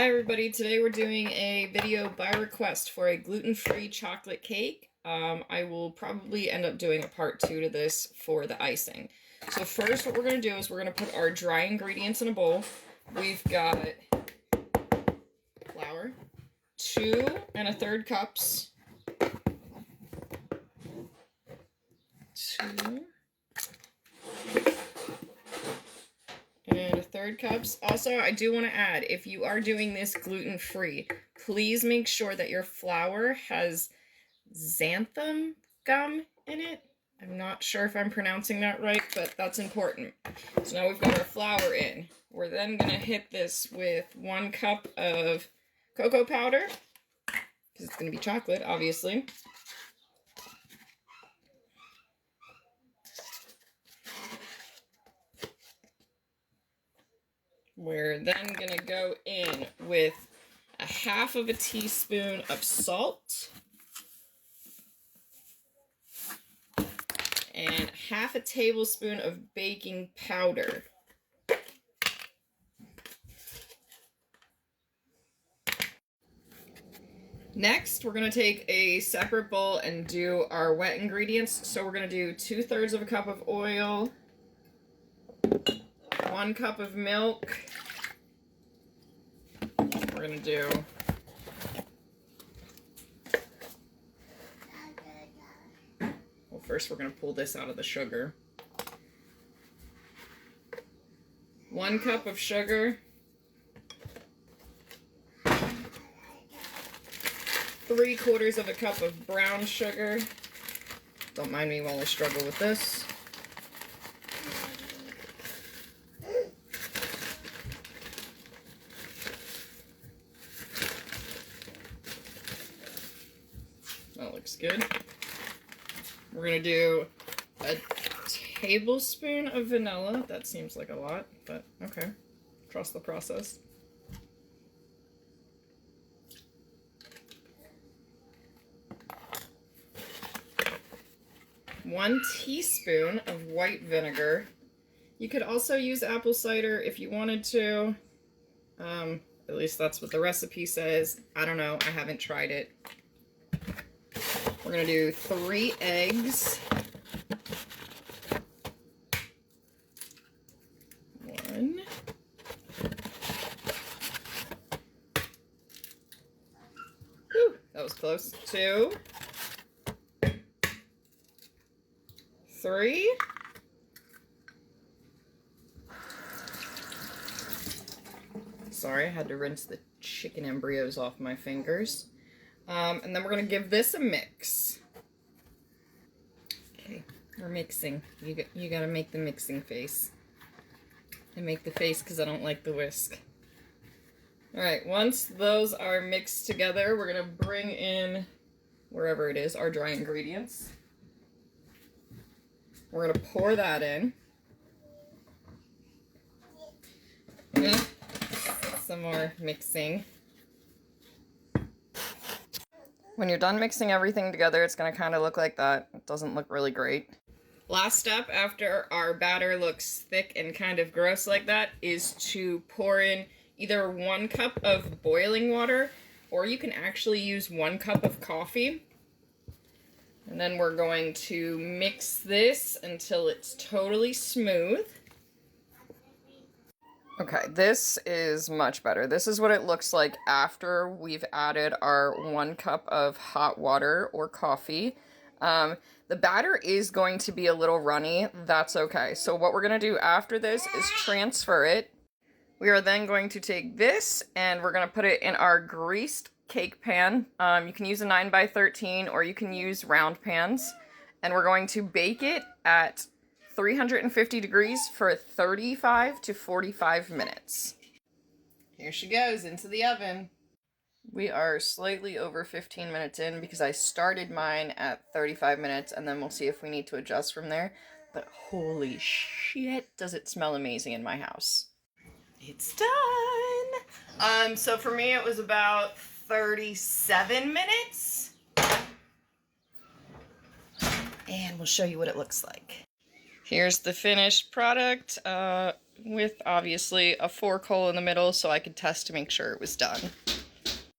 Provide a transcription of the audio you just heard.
Hi everybody, today we're doing a video by request for a gluten-free chocolate cake. I will probably end up doing a part 2 to this for the icing. So first what we're going to do is we're going to put our dry ingredients in a bowl. We've got flour, 2 1/3 cups, 2 1/3 cups. Also, I do want to add, if you are doing this gluten-free, please make sure that your flour has xanthan gum in it. I'm not sure if I'm pronouncing that right, but that's important. So now we've got our flour in. We're then going to hit this with 1 cup of cocoa powder, because it's going to be chocolate, obviously. We're then going to go in with 1/2 teaspoon of salt and 1/2 tablespoon of baking powder. Next, we're going to take a separate bowl and do our wet ingredients. So we're going to do 2/3 cup of oil, 1 cup of milk. We're going to do first we're going to pull this out of the sugar. 1 cup of sugar, 3/4 cup of brown sugar. Don't mind me while I struggle with this. That looks good. We're going to do a tablespoon of vanilla. That seems like a lot, but okay. Trust the process. 1 teaspoon of white vinegar. You could also use apple cider if you wanted to. At least that's what the recipe says. I don't know. I haven't tried it. We're going to do 3 eggs. 1. Whew, that was close. 2. 3. Sorry, I had to rinse the chicken embryos off my fingers. And then we're going to give this a mix. Okay, we're mixing. You got to make the mixing face. I make the face because I don't like the whisk. Alright, once those are mixed together, we're going to bring in, wherever it is, our dry ingredients. We're going to pour that in. Some more mixing. When you're done mixing everything together, it's going to kind of look like that. It doesn't look really great. Last step after our batter looks thick and kind of gross like that is to pour in either 1 cup of boiling water, or you can actually use 1 cup of coffee. And then we're going to mix this until it's totally smooth. Okay, this is much better. This is what it looks like after we've added our 1 cup of hot water or coffee. The batter is going to be a little runny. That's okay. So what we're going to do after this is transfer it. We are then going to take this and we're going to put it in our greased cake pan. You can use a 9x13 or you can use round pans. And we're going to bake it at 350 degrees for 35 to 45 minutes. Here she goes into the oven. We are slightly over 15 minutes in because I started mine at 35 minutes and then we'll see if we need to adjust from there. But holy shit, does it smell amazing in my house. It's done! So for me it was about 37 minutes. And we'll show you what it looks like. Here's the finished product. with obviously a fork hole in the middle so I could test to make sure it was done.